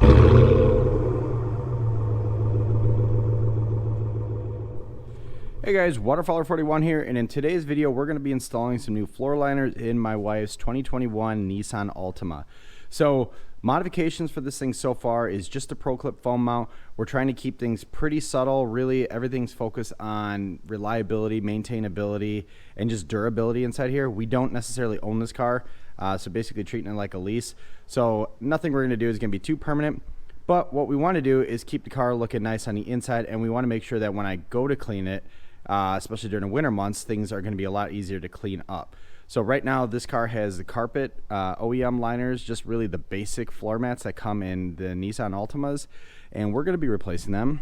Hey guys, Waterfowler41 here, and in today's video we're going to be installing some new floor liners in my wife's 2021 Nissan Altima. So modifications for this thing so far is just a pro clip foam mount. We're trying to keep things pretty subtle. Really everything's focused on reliability, maintainability, and just durability inside here. We don't necessarily own this car, so basically treating it like a lease. So nothing we're going to do is going to be too permanent. But what we want to do is keep the car looking nice on the inside, and we want to make sure that when I go to clean it, especially during the winter months, things are going to be a lot easier to clean up. So right now this car has the carpet OEM liners, just really the basic floor mats that come in the Nissan Altimas, and we're going to be replacing them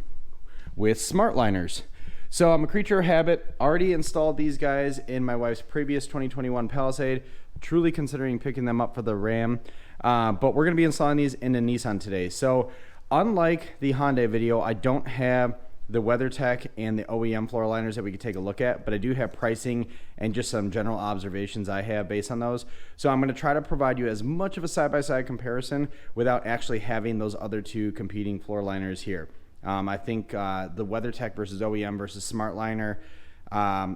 with Smartliners. So I'm a creature of habit, already installed these guys in my wife's previous 2021 Palisade, truly considering picking them up for the Ram, but we're going to be installing these in the Nissan today. So unlike the Hyundai video, I don't have the WeatherTech and the OEM floor liners that we could take a look at, but I do have pricing and just some general observations I have based on those. So I'm going to try to provide you as much of a side-by-side comparison without actually having those other two competing floor liners here. I think the WeatherTech versus OEM versus Smartliner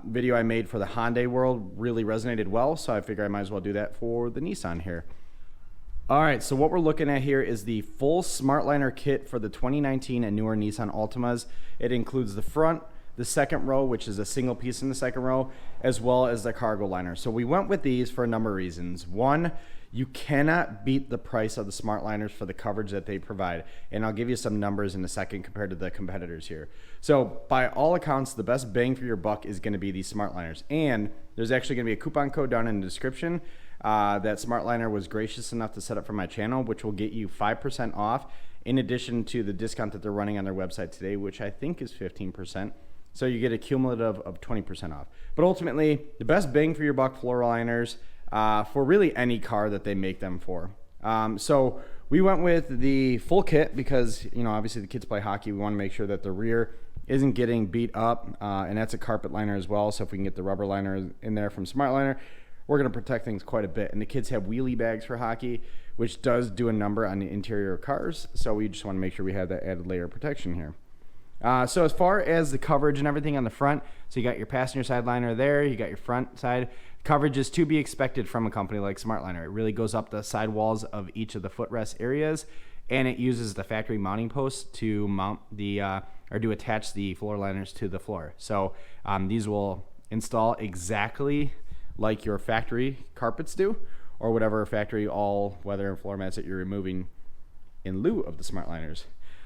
video I made for the Hyundai world really resonated well, so I figure I might as well do that for the Nissan here. All right, so what we're looking at here is the full Smartliner kit for the 2019 and newer Nissan Altimas. It includes the front, the second row, which is a single piece in the second row, as well as the cargo liner. So we went with these for a number of reasons. One, you cannot beat the price of the Smartliners for the coverage that they provide. And I'll give you some numbers in a second compared to the competitors here. So by all accounts, the best bang for your buck is going to be these Smartliners. And there's actually going to be a coupon code down in the description that Smartliner was gracious enough to set up for my channel, which will get you 5% off in addition to the discount that they're running on their website today, which I think is 15%. So you get a cumulative of 20% off. But ultimately, the best bang for your buck floor liners for really any car that they make them for. So we went with the full kit because, you know, obviously the kids play hockey. We want to make sure that the rear isn't getting beat up, and that's a carpet liner as well. So if we can get the rubber liner in there from Smartliner, we're going to protect things quite a bit. And the kids have wheelie bags for hockey, which does do a number on the interior of cars. So we just want to make sure we have that added layer of protection here. So as far as the coverage and everything on the front, so you got your passenger side liner there, you got your front side. Coverage is to be expected from a company like Smartliner. It really goes up the side walls of each of the footrest areas, and it uses the factory mounting posts to mount the, or to attach the floor liners to the floor. So these will install exactly like your factory carpets do, or whatever factory all-weather floor mats that you're removing in lieu of the Smartliners.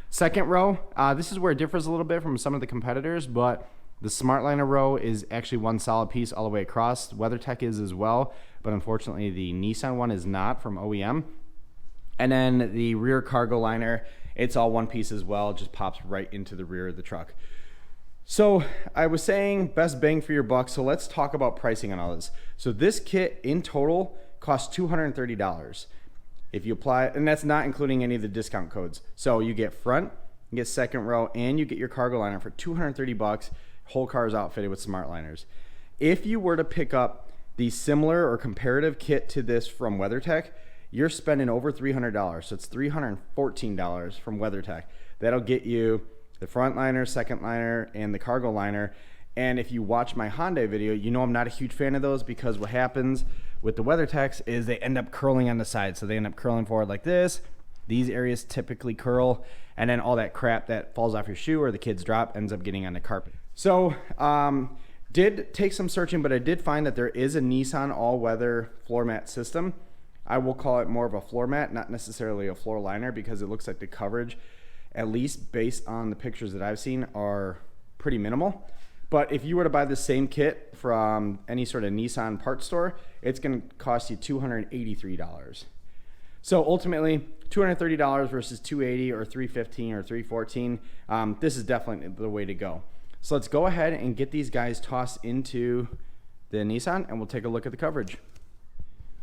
Second row, this is where it differs a little bit from some of the competitors, but the Smartliner row is actually one solid piece all the way across. WeatherTech is as well, but unfortunately the Nissan one is not from OEM. And then the rear cargo liner, it's all one piece as well, it just pops right into the rear of the truck. So I was saying best bang for your buck, so let's talk about pricing on all this. So this kit in total costs $230 if you apply, and that's not including any of the discount codes. So you get front, you get second row, and you get your cargo liner for $230. Whole car is outfitted with Smartliners. If you were to pick up the similar or comparative kit to this from WeatherTech, you're spending over $300. So it's $314 from WeatherTech. That'll get you the front liner, second liner, and the cargo liner. And if you watch my Hyundai video, you know I'm not a huge fan of those because what happens with the WeatherTechs is they end up curling on the side. So they end up curling forward like this. These areas typically curl, and then all that crap that falls off your shoe or the kids drop ends up getting on the carpet. So did take some searching, but I did find that there is a Nissan all-weather floor mat system. I will call it more of a floor mat, not necessarily a floor liner, because it looks like the coverage, at least based on the pictures that I've seen, are pretty minimal. But if you were to buy the same kit from any sort of Nissan parts store, it's going to cost you $283. So ultimately, $230 versus $280 or $315 or $314, this is definitely the way to go. So let's go ahead and get these guys tossed into the Nissan, and we'll take a look at the coverage.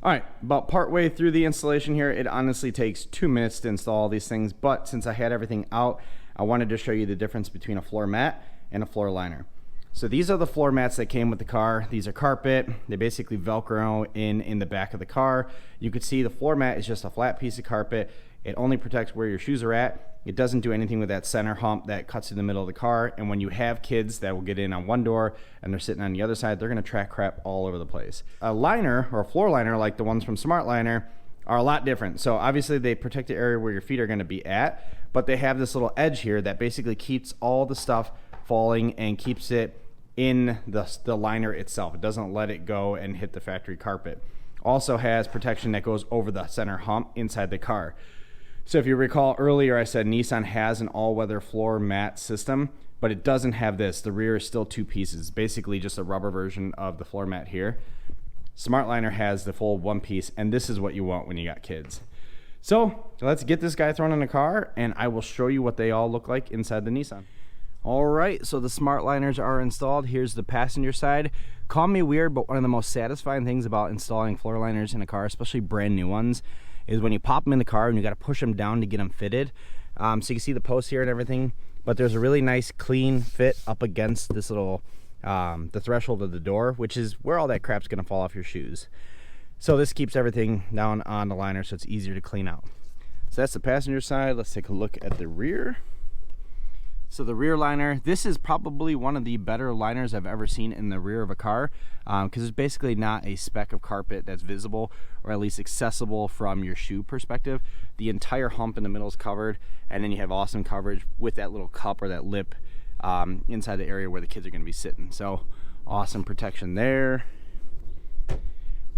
All right, about partway through the installation here, it honestly takes 2 minutes to install all these things, but since I had everything out, I wanted to show you the difference between a floor mat and a floor liner. So these are the floor mats that came with the car. These are carpet. They basically Velcro in the back of the car. You could see the floor mat is just a flat piece of carpet. It only protects where your shoes are at. It doesn't do anything with that center hump that cuts through the middle of the car. And when you have kids that will get in on one door and they're sitting on the other side, they're gonna track crap all over the place. A liner or a floor liner like the ones from Smartliner are a lot different. So obviously they protect the area where your feet are gonna be at, but they have this little edge here that basically keeps all the stuff falling and keeps it in the liner itself. It doesn't let it go and hit the factory carpet. Also has protection that goes over the center hump inside the car. So if you recall earlier, I said Nissan has an all-weather floor mat system, but it doesn't have this. The rear is still two pieces, basically just a rubber version of the floor mat here. Smartliner has the full one piece, and this is what you want when you got kids. So let's get this guy thrown in the car, and I will show you what they all look like inside the Nissan. All right, so the Smartliners are installed. Here's the passenger side. Call me weird, but one of the most satisfying things about installing floor liners in a car, especially brand new ones, is when you pop them in the car and you got to push them down to get them fitted. So you can see the posts here and everything, but there's a really nice clean fit up against this little the threshold of the door, which is where all that crap's gonna fall off your shoes. So this keeps everything down on the liner, so it's easier to clean out. So that's the passenger side. Let's take a look at the rear. So the rear liner, this is probably one of the better liners I've ever seen in the rear of a car, because it's basically not a speck of carpet that's visible, or at least accessible from your shoe perspective. The entire hump in the middle is covered, and then you have awesome coverage with that little cup or that lip inside the area where the kids are going to be sitting. So awesome protection there.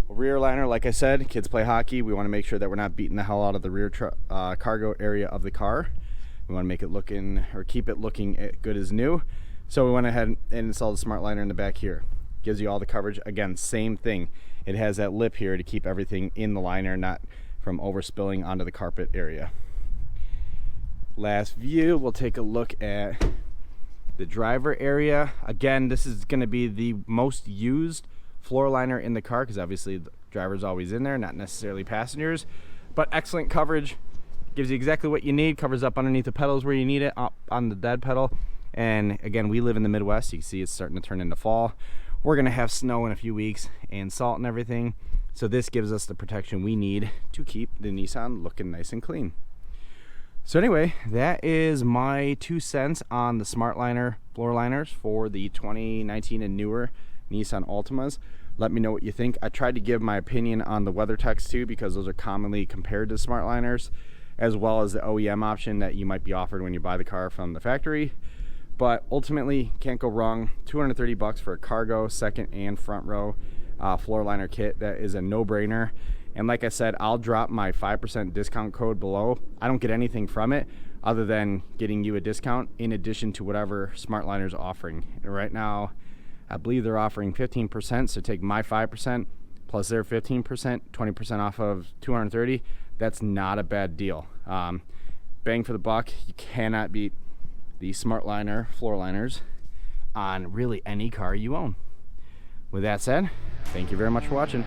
Rear liner, like I said, kids play hockey. We want to make sure that we're not beating the hell out of the rear cargo area of the car. We want to make it looking, or keep it looking good as new. So we went ahead and installed the Smartliner in the back here. Gives you all the coverage. Again, same thing. It has that lip here to keep everything in the liner, not from overspilling onto the carpet area. Last view, we'll take a look at the driver area. Again, this is going to be the most used floor liner in the car, because obviously the driver's always in there, not necessarily passengers. But excellent coverage. Gives you exactly what you need, covers up underneath the pedals where you need it, up on the dead pedal. And again, we live in the Midwest. You can see it's starting to turn into fall. We're gonna have snow in a few weeks and salt and everything. So this gives us the protection we need to keep the Nissan looking nice and clean. So anyway, that is my 2 cents on the Smartliner floor liners for the 2019 and newer Nissan Altimas. Let me know what you think. I tried to give my opinion on the WeatherTechs too, because those are commonly compared to Smartliners, as well as the OEM option that you might be offered when you buy the car from the factory. But ultimately, can't go wrong. $230 for a cargo, second and front row floor liner kit. That is a no-brainer. And like I said, I'll drop my 5% discount code below. I don't get anything from it other than getting you a discount in addition to whatever Smartliner's offering. And right now, I believe they're offering 15%, so take my 5% plus their 15%, 20% off of $230. That's not a bad deal. Bang for the buck. You cannot beat the Smartliner floor liners on really any car you own. With that said, thank you very much for watching.